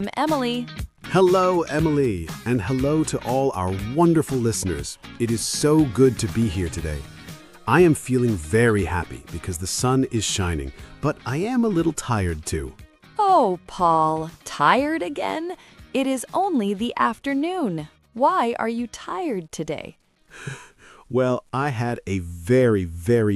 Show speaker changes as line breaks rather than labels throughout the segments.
I'm Emily.
Hello, Emily, and hello to all our wonderful listeners. It is so good to be here today. I am feeling very happy because the sun is shining, but I am a little tired too.
Oh, Paul, tired again? It is only the afternoon. Why are you tired today?
Well, I had a very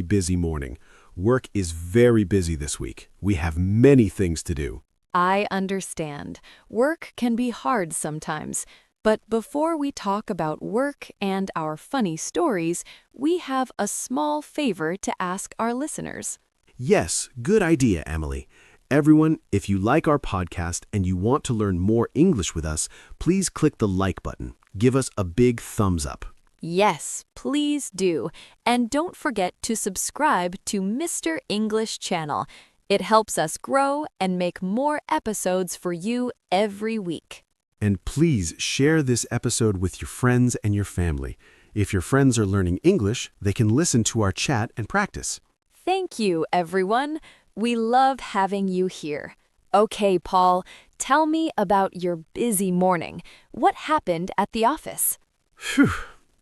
busy morning. Work is very busy this week. We have many things to do.
I understand. Work can be hard sometimes. But before we talk about work and our funny stories, we have a small favor to ask our listeners.
Yes, good idea, Emily. Everyone, if you like our podcast and you want to learn more English with us, please click the like button. Give us a big thumbs up.
Yes, please do. And don't forget to subscribe to Mr. English channel. It helps us grow and make more episodes for you every week.
And please share this episode with your friends and your family. If your friends are learning English, they can listen to our chat and practice.
Thank you, everyone. We love having you here. Okay, Paul, tell me about your busy morning. What happened at the office?
Phew.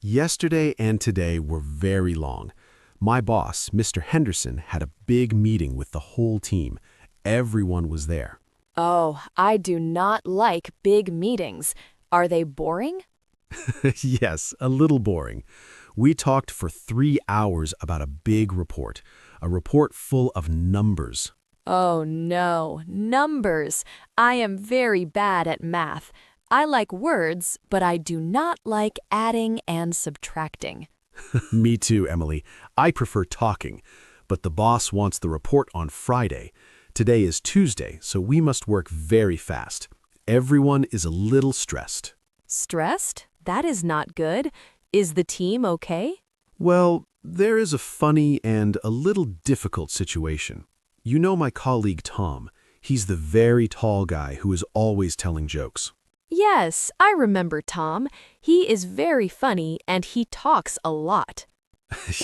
Yesterday and today were very long. My boss, Mr. Henderson, had a big meeting with the whole team. Everyone was there.
Oh, I do not like big meetings. Are they boring?
Yes, a little boring. We talked for 3 hours about a big report, a report full of numbers.
Oh no, numbers. I am very bad at math. I like words, but I do not like adding and subtracting.
Me too, Emily. I prefer talking, but the boss wants the report on Friday. Today is Tuesday, so we must work very fast. Everyone is a little stressed.
Stressed? That is not good. Is the team okay?
Well, there is a funny and a little difficult situation. You know my colleague Tom. He's the very tall guy who is always telling jokes.
Yes, I remember Tom. He is very funny and he talks a lot.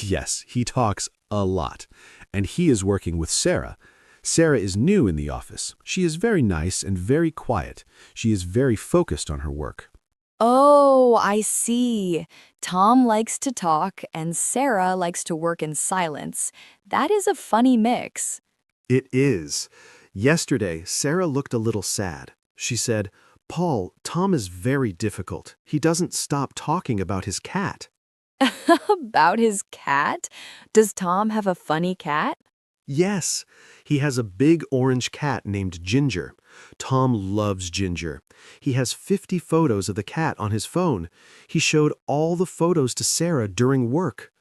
Yes, he talks a lot. And he is working with Sarah. Sarah is new in the office. She is very nice and very quiet. She is very focused on her work.
Oh, I see. Tom likes to talk and Sarah likes to work in silence. That is a funny mix.
It is. Yesterday, Sarah looked a little sad. She said, "Paul, Tom is very difficult. He doesn't stop talking about his cat."
About his cat? Does Tom have a funny cat?
Yes, he has a big orange cat named Ginger. Tom loves Ginger. He has 50 photos of the cat on his phone. He showed all the photos to Sarah during work.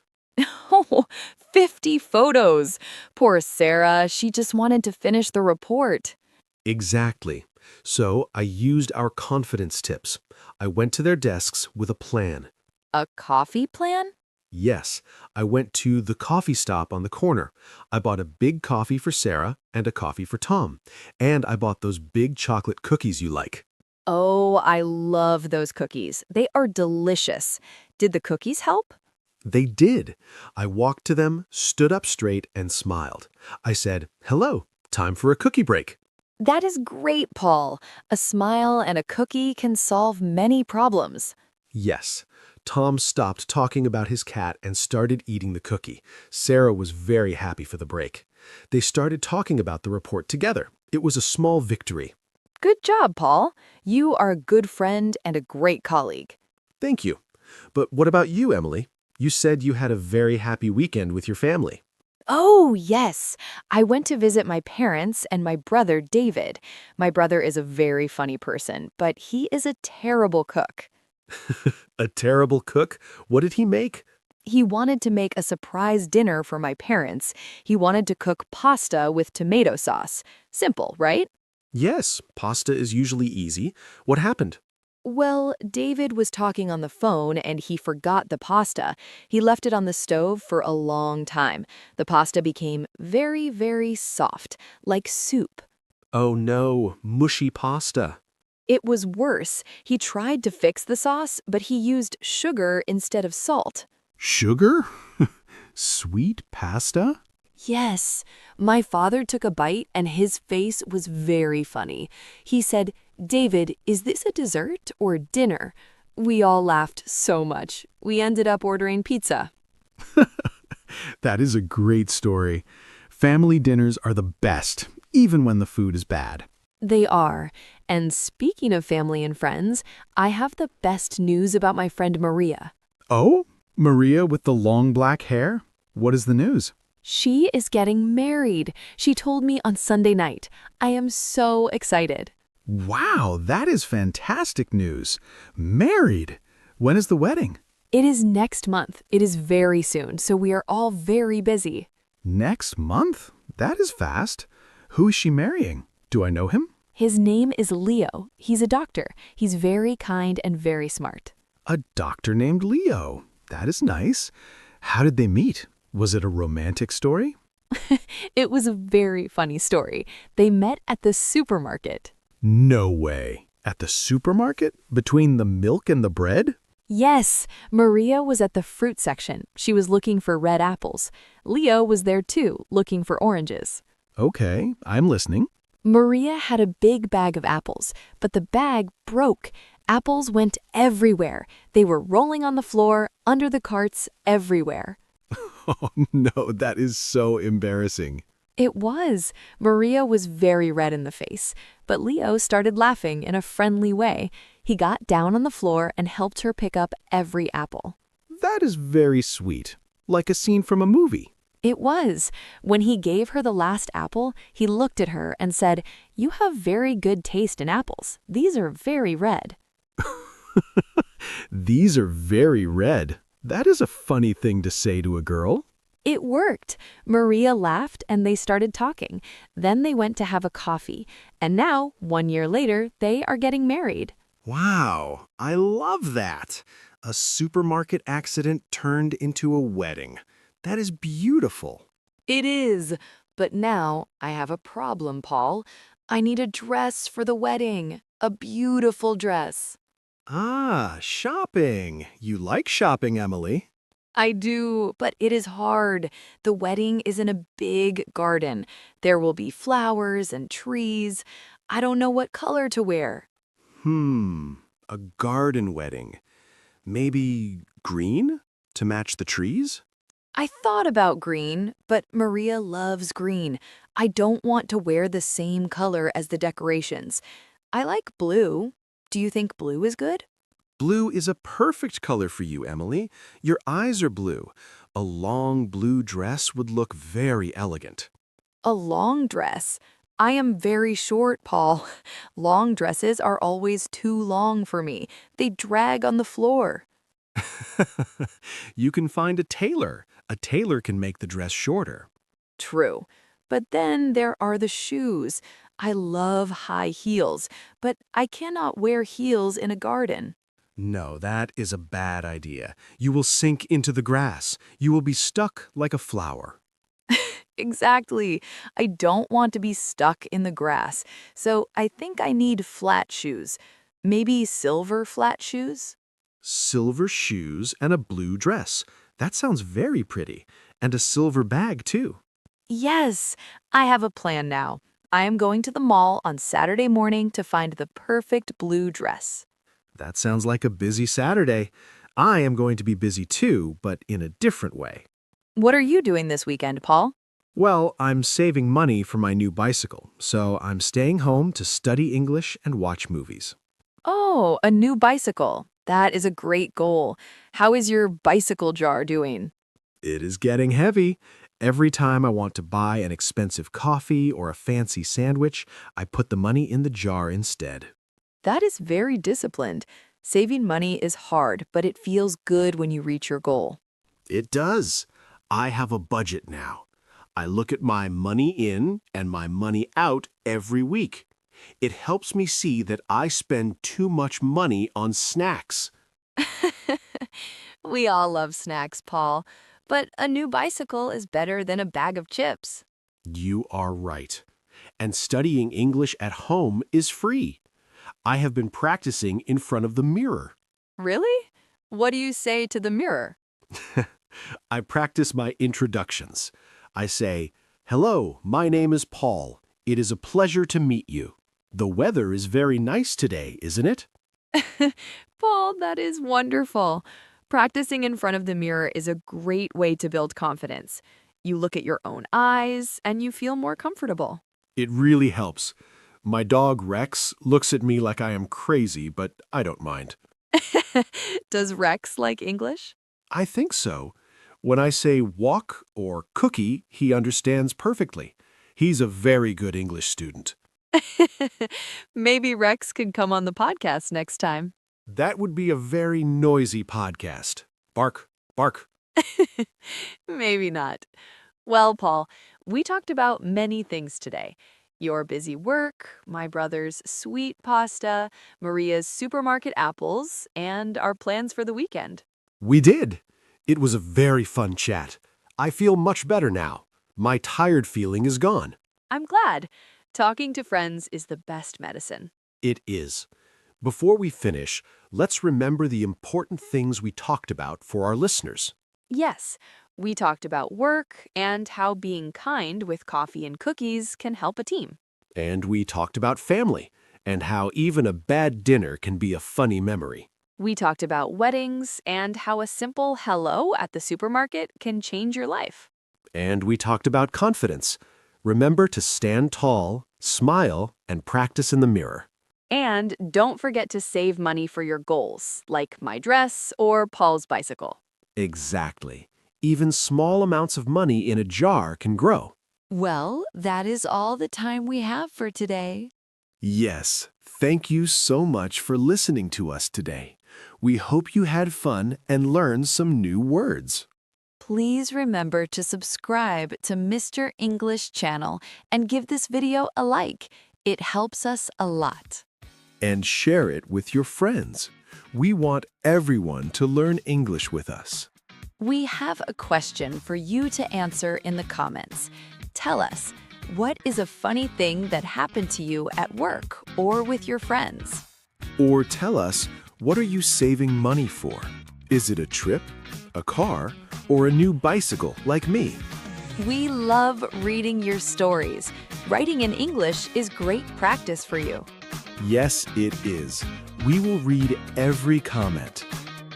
Oh, 50 photos. Poor Sarah, she just wanted to finish the report.
Exactly. So I used our confidence tips. I went to their desks with a plan.
A coffee plan?
Yes, I went to the coffee stop on the corner. I bought a big coffee for Sarah and a coffee for Tom. And I bought those big chocolate cookies you like.
Oh, I love those cookies. They are delicious. Did the cookies help?
They did. I walked to them, stood up straight, and smiled. I said, "Hello, time for a cookie break."
That is great, Paul. A smile and a cookie can solve many problems.
Yes. Tom stopped talking about his cat and started eating the cookie. Sarah was very happy for the break. They started talking about the report together. It was a small victory.
Good job, Paul. You are a good friend and a great colleague.
Thank you. But what about you, Emily? You said you had a very happy weekend with your family.
Oh, yes. I went to visit my parents and my brother, David. My brother is a very funny person, but he is a terrible cook.
A terrible cook? What did he make?
He wanted to make a surprise dinner for my parents. He wanted to cook pasta with tomato sauce. Simple, right?
Yes, pasta is usually easy. What happened?
Well, David was talking on the phone and he forgot the pasta. He left it on the stove for a long time. The pasta became very soft, like soup.
Oh no, mushy pasta.
It was worse. He tried to fix the sauce, but he used sugar instead of salt.
Sugar? Sweet pasta?
Yes. My father took a bite and his face was very funny. He said, "David, is this a dessert or dinner?" We all laughed so much. We ended up ordering pizza.
That is a great story. Family dinners are the best, even when the food is bad.
They are. And speaking of family and friends, I have the best news about my friend Maria.
Oh, Maria with the long black hair? What is the news?
She is getting married. She told me on Sunday night. I am so excited.
Wow, that is fantastic news. Married. When is the wedding?
It is next month. It is very soon, so we are all very busy.
Next month? That is fast. Who is she marrying? Do I know him?
His name is Leo. He's a doctor. He's very kind and very smart.
A doctor named Leo. That is nice. How did they meet? Was it a romantic story?
It was a very funny story. They met at the supermarket.
No way. At the supermarket? Between the milk and the bread?
Yes, Maria was at the fruit section. She was looking for red apples. Leo was there too, looking for oranges.
Okay, I'm listening.
Maria had a big bag of apples, but the bag broke. Apples went everywhere. They were rolling on the floor, under the carts, everywhere.
Oh no, that is so embarrassing.
It was. Maria was very red in the face, but Leo started laughing in a friendly way. He got down on the floor and helped her pick up every apple.
That is very sweet. Like a scene from a movie.
It was. When he gave her the last apple, he looked at her and said, "You have very good taste in apples. These are very red."
These are very red. That is a funny thing to say to a girl.
It worked. Maria laughed and they started talking. Then they went to have a coffee. And now, 1 year later, they are getting married.
Wow, I love that. A supermarket accident turned into a wedding. That is beautiful.
It is. But now I have a problem, Paul. I need a dress for the wedding. A beautiful dress.
Ah, shopping. You like shopping, Emily.
I do, but it is hard. The wedding is in a big garden. There will be flowers and trees. I don't know what color to wear.
A garden wedding. Maybe green to match the trees?
I thought about green, but Maria loves green. I don't want to wear the same color as the decorations. I like blue. Do you think blue is good?
Blue is a perfect color for you, Emily. Your eyes are blue. A long blue dress would look very elegant.
A long dress. I am very short, Paul. Long dresses are always too long for me. They drag on the floor.
You can find a tailor. A tailor can make the dress shorter.
True. But then there are the shoes. I love high heels, but I cannot wear heels in a garden.
No, that is a bad idea. You will sink into the grass. You will be stuck like a flower.
Exactly. I don't want to be stuck in the grass, so I think I need flat shoes. Maybe silver flat shoes?
Silver shoes and a blue dress. That sounds very pretty. And a silver bag, too.
Yes, I have a plan now. I am going to the mall on Saturday morning to find the perfect blue dress.
That sounds like a busy Saturday. I am going to be busy too, but in a different way.
What are you doing this weekend, Paul?
Well, I'm saving money for my new bicycle, so I'm staying home to study English and watch movies.
Oh, a new bicycle. That is a great goal. How is your bicycle jar doing?
It is getting heavy. Every time I want to buy an expensive coffee or a fancy sandwich, I put the money in the jar instead.
That is very disciplined. Saving money is hard, but it feels good when you reach your goal.
It does. I have a budget now. I look at my money in and my money out every week. It helps me see that I spend too much money on snacks.
We all love snacks, Paul, but a new bicycle is better than a bag of chips.
You are right. And studying English at home is free. I have been practicing in front of the mirror.
Really? What do you say to the mirror?
I practice my introductions. I say, "Hello, my name is Paul. It is a pleasure to meet you."
The weather is very nice today, isn't it?
Paul, that is wonderful. Practicing in front of the mirror is a great way to build confidence. You look at your own eyes and you feel more comfortable.
It really helps. My dog Rex looks at me like I am crazy, but I don't mind.
Does Rex like English?
I think so. When I say walk or cookie, he understands perfectly. He's a very good English student.
Maybe Rex could come on the podcast next time.
That would be a very noisy podcast. Bark, bark.
Maybe not. Well, Paul, we talked about many things today. Your busy work, my brother's sweet pasta, Maria's supermarket apples, and our plans for the weekend.
We did. It was a very fun chat. I feel much better now. My tired feeling is gone.
I'm glad. Talking to friends is the best medicine.
It is. Before we finish, let's remember the important things we talked about for our listeners.
Yes, we talked about work and how being kind with coffee and cookies can help a team.
And we talked about family and how even a bad dinner can be a funny memory.
We talked about weddings and how a simple hello at the supermarket can change your life.
And we talked about confidence. Remember to stand tall, smile, and practice in the mirror.
And don't forget to save money for your goals, like my dress or Paul's bicycle.
Exactly. Even small amounts of money in a jar can grow.
Well, that is all the time we have for today.
Yes, thank you so much for listening to us today. We hope you had fun and learned some new words.
Please remember to subscribe to Mr. English channel and give this video a like. It helps us a lot.
And share it with your friends. We want everyone to learn English with us.
We have a question for you to answer in the comments. Tell us, what is a funny thing that happened to you at work or with your friends?
Or tell us, what are you saving money for? Is it a trip, a car, or a new bicycle like me?
We love reading your stories. Writing in English is great practice for you.
Yes, it is. We will read every comment.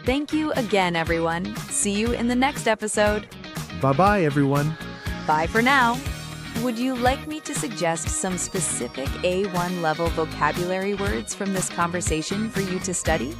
Thank you again, everyone. See you in the next episode.
Bye-bye, everyone.
Bye for now. Would you like me to suggest some specific A1 level vocabulary words from this conversation for you to study?